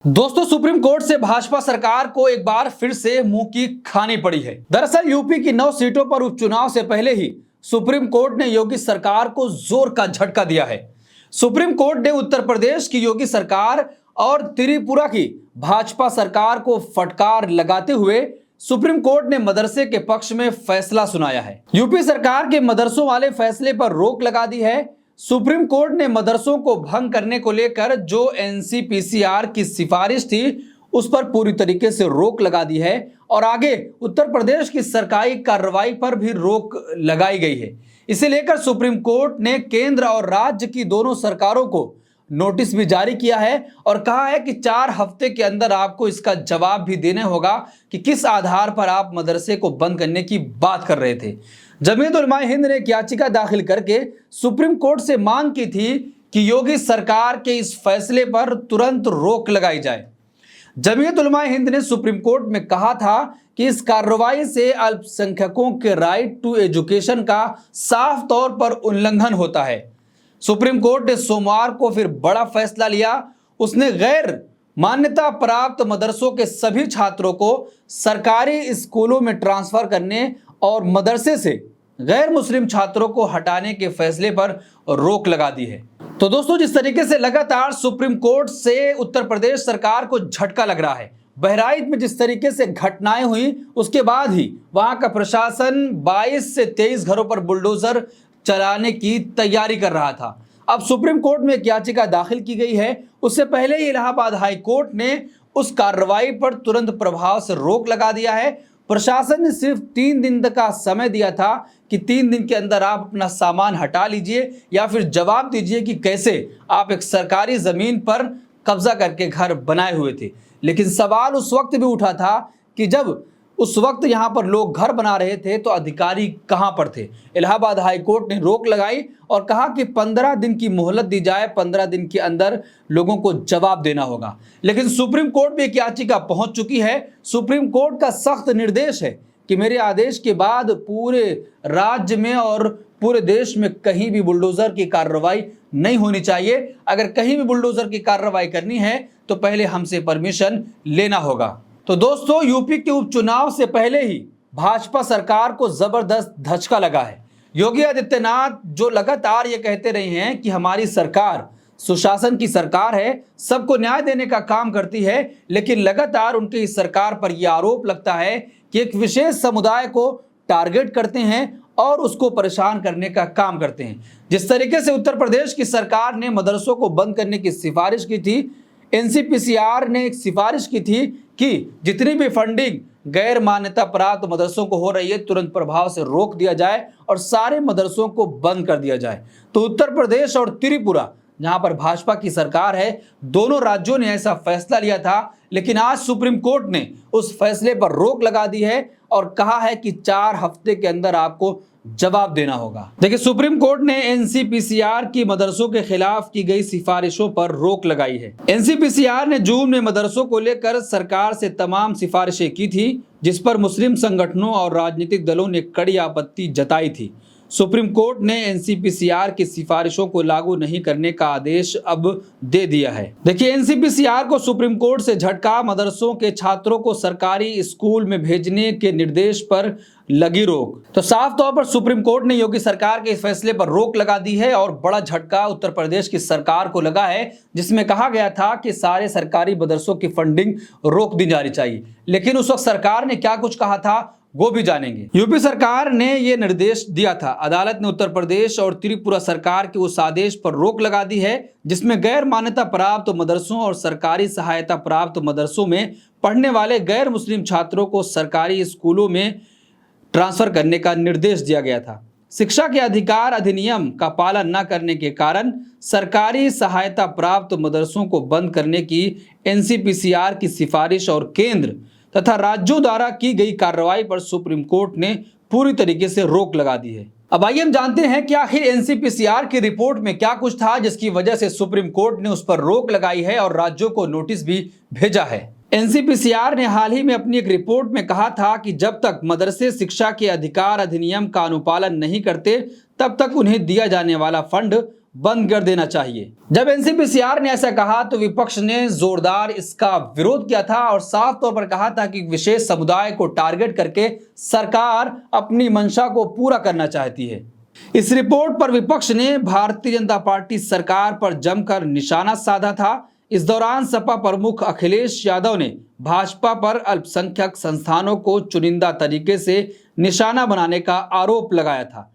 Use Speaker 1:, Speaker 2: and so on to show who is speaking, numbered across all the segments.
Speaker 1: दोस्तों, supreme court से भाजपा सरकार को एक बार फिर से मुंह की खानी पड़ी है। दरअसल यूपी की 9 सीटों पर उपचुनाव से पहले ही सुप्रीम कोर्ट ने योगी सरकार को जोर का झटका दिया है। सुप्रीम कोर्ट ने उत्तर प्रदेश की योगी सरकार और त्रिपुरा की भाजपा सरकार को फटकार लगाते हुए सुप्रीम कोर्ट ने मदरसे के पक्ष में फैसला सुनाया है। यूपी सरकार के मदरसों वाले फैसले पर रोक लगा दी है। सुप्रीम कोर्ट ने मदरसों को भंग करने को लेकर जो एनसीपीसीआर की सिफारिश थी उस पर पूरी तरीके से रोक लगा दी है और आगे उत्तर प्रदेश की सरकारी कार्रवाई पर भी रोक लगाई गई है। इसे लेकर सुप्रीम कोर्ट ने केंद्र और राज्य की दोनों सरकारों को नोटिस भी जारी किया है और कहा है कि 4 हफ्ते के अंदर आपको इसका जवाब भी देना होगा कि किस आधार पर आप मदरसे को बंद करने की बात कर रहे थे। जमीयत उलमा हिंद ने एक याचिका दाखिल करके सुप्रीम कोर्ट से मांग की थी कि योगी सरकार के इस फैसले पर तुरंत रोक लगाई जाए। जमीयत उलमा हिंद ने सुप्रीम कोर्ट में कहा था कि इस कार्रवाई से अल्पसंख्यकों के राइट टू एजुकेशन का साफ तौर पर उल्लंघन होता है। सुप्रीम कोर्ट ने सोमवार को फिर बड़ा फैसला लिया। उसने गैर मान्यता प्राप्त मदरसों के सभी छात्रों को सरकारी स्कूलों में ट्रांसफर करने और मदरसे से गैर मुस्लिम छात्रों को हटाने के फैसले पर रोक लगा दी है। तो दोस्तों, जिस तरीके से लगातार सुप्रीम कोर्ट से उत्तर प्रदेश सरकार को झटका लग रहा है, बहराइच में जिस तरीके से घटनाएं हुई उसके बाद ही वहां का प्रशासन 22 से 23 घरों पर बुलडोजर चलाने की तैयारी कर रहा था। अब सुप्रीम कोर्ट में एक याचिका दाखिल की गई है। उससे पहले ही इलाहाबाद हाई कोर्ट ने उस कार्रवाई पर तुरंत प्रभाव से रोक लगा दिया है। प्रशासन ने सिर्फ 3 दिन तक का समय दिया था कि 3 दिन के अंदर आप अपना सामान हटा लीजिए या फिर जवाब दीजिए कि कैसे आप एक सरकारी जमीन पर कब्जा करके घर बनाए हुए थे। लेकिन सवाल उस वक्त भी उठा था कि जब उस वक्त यहाँ पर लोग घर बना रहे थे तो अधिकारी कहाँ पर थे। इलाहाबाद हाई कोर्ट ने रोक लगाई और कहा कि 15 दिन की मोहलत दी जाए, 15 दिन के अंदर लोगों को जवाब देना होगा। लेकिन सुप्रीम कोर्ट में एक याचिका पहुंच चुकी है। सुप्रीम कोर्ट का सख्त निर्देश है कि मेरे आदेश के बाद पूरे राज्य में और पूरे देश में कहीं भी बुलडोजर की कार्रवाई नहीं होनी चाहिए। अगर कहीं भी बुलडोजर की कार्रवाई करनी है तो पहले हमसे परमिशन लेना होगा। तो दोस्तों, यूपी के उपचुनाव से पहले ही भाजपा सरकार को जबरदस्त धचका लगा है। योगी आदित्यनाथ जो लगातार ये कहते रहे हैं कि हमारी सरकार सुशासन की सरकार है, सबको न्याय देने का काम करती है, लेकिन लगातार उनकी इस सरकार पर यह आरोप लगता है कि एक विशेष समुदाय को टारगेट करते हैं और उसको परेशान करने का काम करते हैं। जिस तरीके से उत्तर प्रदेश की सरकार ने मदरसों को बंद करने की सिफारिश की थी, एनसीपीसीआर ने एक सिफारिश की थी कि जितनी भी फंडिंग गैर मान्यता प्राप्त मदरसों को हो रही है तुरंत प्रभाव से रोक दिया जाए और सारे मदरसों को बंद कर दिया जाए। तो उत्तर प्रदेश और त्रिपुरा, जहां पर भाजपा की सरकार है, दोनों राज्यों ने ऐसा फैसला लिया था। लेकिन आज सुप्रीम कोर्ट ने उस फैसले पर रोक लगा दी है और कहा है कि 4 हफ्ते के अंदर आपको जवाब देना होगा। देखिए, सुप्रीम कोर्ट ने एनसीपीसीआर की मदरसों के खिलाफ की गई सिफारिशों पर रोक लगाई है। एनसीपीसीआर ने जून में मदरसों को लेकर सरकार से तमाम सिफारिशें की थी, जिस पर मुस्लिम संगठनों और राजनीतिक दलों ने कड़ी आपत्ति जताई थी। सुप्रीम कोर्ट ने एनसीपीसीआर की सिफारिशों को लागू नहीं करने का आदेश अब दे दिया है। देखिए, एनसीपीसीआर को सुप्रीम कोर्ट से झटका। मदरसों के छात्रों को सरकारी स्कूल में भेजने के निर्देश पर लगी रोक। तो साफ तौर पर सुप्रीम कोर्ट ने योगी सरकार के इस फैसले पर रोक लगा दी है और बड़ा झटका उत्तर प्रदेश की सरकार को लगा है, जिसमें कहा गया था कि सारे सरकारी मदरसों की फंडिंग रोक दी जानी चाहिए। लेकिन उस वक्त सरकार ने क्या कुछ कहा था वो भी जानेंगे। यूपी सरकार ने यह निर्देश दिया था। अदालत ने उत्तर प्रदेश और त्रिपुरा सरकार के उस आदेश पर रोक लगा दी है जिसमें गैर मान्यता प्राप्त मदरसों और सरकारी सहायता प्राप्त मदरसों में पढ़ने वाले गैर मुस्लिम छात्रों को सरकारी स्कूलों में ट्रांसफर करने का निर्देश दिया गया था। शिक्षा के अधिकार अधिनियम का पालन न करने के कारण सरकारी सहायता प्राप्त मदरसों को बंद करने की एनसीपीसीआर की सिफारिश और केंद्र तथा राज्यों द्वारा की गई कार्रवाई पर सुप्रीम कोर्ट ने पूरी तरीके से रोक लगा दी है। अब आइए हम जानते हैं कि आखिर एनसीपीसीआर की रिपोर्ट में क्या कुछ था जिसकी वजह से सुप्रीम कोर्ट ने उस पर रोक लगाई है और राज्यों को नोटिस भी भेजा है। एनसीपीसीआर ने हाल ही में अपनी एक रिपोर्ट में कहा था कि जब तक मदरसे शिक्षा के अधिकार अधिनियम का अनुपालन नहीं करते तब तक उन्हें दिया जाने वाला फंड बंद कर देना चाहिए। जब एनसीपीसीआर ने ऐसा कहा तो विपक्ष ने जोरदार इसका विरोध किया था और साफ तौर पर कहा था कि विशेष समुदाय को टारगेट करके सरकार अपनी मंशा को पूरा करना चाहती है। इस रिपोर्ट पर विपक्ष ने भारतीय जनता पार्टी सरकार पर जमकर निशाना साधा था। इस दौरान सपा प्रमुख अखिलेश यादव ने भाजपा पर अल्पसंख्यक संस्थानों को चुनिंदा तरीके से निशाना बनाने का आरोप लगाया था।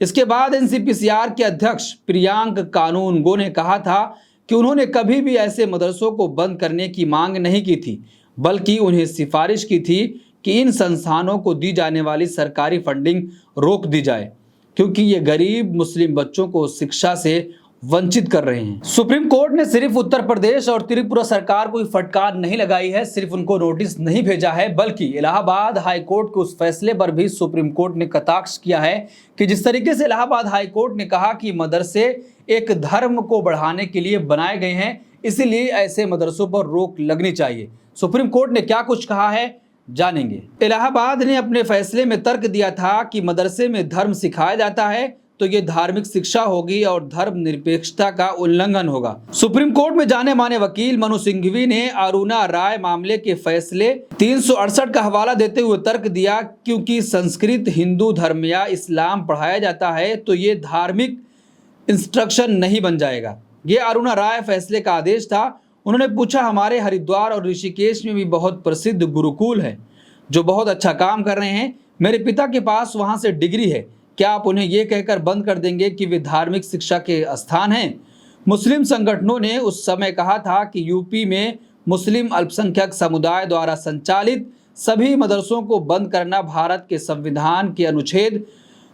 Speaker 1: इसके बाद एनसीपीसीआर के अध्यक्ष प्रियांक कानूनगो ने कहा था कि उन्होंने कभी भी ऐसे मदरसों को बंद करने की मांग नहीं की थी, बल्कि उन्हें सिफारिश की थी कि इन संस्थानों को दी जाने वाली सरकारी फंडिंग रोक दी जाए, क्योंकि ये गरीब मुस्लिम बच्चों को शिक्षा से वंचित कर रहे हैं। सुप्रीम कोर्ट ने सिर्फ उत्तर प्रदेश और त्रिपुरा सरकार को फटकार नहीं लगाई है, सिर्फ उनको नोटिस नहीं भेजा है, बल्कि इलाहाबाद हाई कोर्ट के उस फैसले पर भी सुप्रीम कोर्ट ने कटाक्ष किया है कि जिस तरीके से इलाहाबाद हाई कोर्ट ने कहा कि मदरसे एक धर्म को बढ़ाने के लिए बनाए गए हैं, इसीलिए ऐसे मदरसों पर रोक लगनी चाहिए। सुप्रीम कोर्ट ने क्या कुछ कहा है जानेंगे। इलाहाबाद ने अपने फैसले में तर्क दिया था कि मदरसे में धर्म सिखाया जाता है तो ये धार्मिक शिक्षा होगी और धर्मनिरपेक्षता का उल्लंघन होगा। सुप्रीम कोर्ट में जाने माने वकील मनु सिंघवी ने अरुणा राय मामले के फैसले 368 का हवाला देते हुए तर्क दिया, क्योंकि संस्कृत, हिंदू धर्म या इस्लाम पढ़ाया जाता है तो ये धार्मिक इंस्ट्रक्शन नहीं बन जाएगा। ये अरुणा राय फैसले का आदेश था। उन्होंने पूछा, हमारे हरिद्वार और ऋषिकेश में भी बहुत प्रसिद्ध गुरुकुल है जो बहुत अच्छा काम कर रहे हैं। मेरे पिता के पास वहाँ से डिग्री है, क्या आप उन्हें यह कहकर बंद कर देंगे कि वे धार्मिक शिक्षा के स्थान हैं? मुस्लिम संगठनों ने उस समय कहा था कि यूपी में मुस्लिम अल्पसंख्यक समुदाय द्वारा संचालित सभी मदरसों को बंद करना भारत के संविधान के अनुच्छेद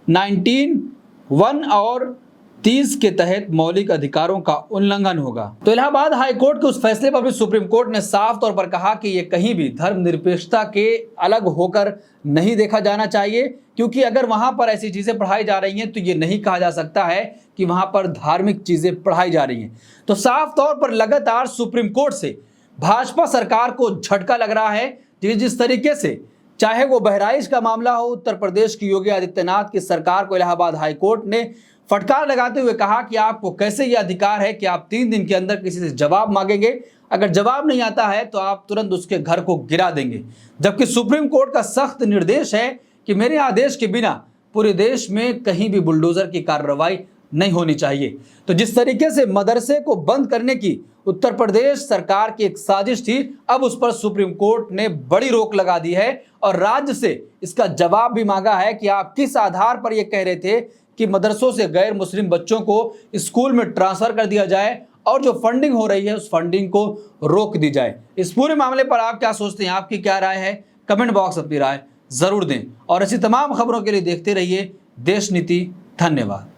Speaker 1: 19(1) और 30 के तहत मौलिक अधिकारों का उल्लंघन होगा। तो इलाहाबाद हाई कोर्ट के उस फैसले पर भी सुप्रीम कोर्ट ने साफ तौर पर कहा कि यह कहीं भी धर्मनिरपेक्षता के अलग होकर नहीं देखा जाना चाहिए, क्योंकि अगर वहां पर ऐसी चीजें पढ़ाई जा रही हैं तो ये नहीं कहा जा सकता है कि वहां पर धार्मिक चीजें पढ़ाई जा रही हैं। तो साफ तौर पर लगातार सुप्रीम कोर्ट से भाजपा सरकार को झटका लग रहा है। जिस तरीके से चाहे वो बहराइच का मामला हो, उत्तर प्रदेश की योगी आदित्यनाथ की सरकार को इलाहाबाद हाई कोर्ट ने फटकार लगाते हुए कहा कि आपको कैसे यह अधिकार है कि आप 3 दिन के अंदर किसी से जवाब मांगेंगे, अगर जवाब नहीं आता है तो आप तुरंत उसके घर को गिरा देंगे। जबकि सुप्रीम कोर्ट का सख्त निर्देश है कि मेरे आदेश के बिना पूरे देश में कहीं भी बुलडोजर की कार्रवाई नहीं होनी चाहिए। तो जिस तरीके से मदरसे को बंद करने की उत्तर प्रदेश सरकार की एक साजिश थी, अब उस पर सुप्रीम कोर्ट ने बड़ी रोक लगा दी है और राज्य से इसका जवाब भी मांगा है कि आप किस आधार पर यह कह रहे थे कि मदरसों से गैर मुस्लिम बच्चों को स्कूल में ट्रांसफर कर दिया जाए और जो फंडिंग हो रही है उस फंडिंग को रोक दी जाए। इस पूरे मामले पर आप क्या सोचते हैं, आपकी क्या राय है? कमेंट बॉक्स अपनी राय जरूर दें और ऐसी तमाम खबरों के लिए देखते रहिए देश नीति। धन्यवाद।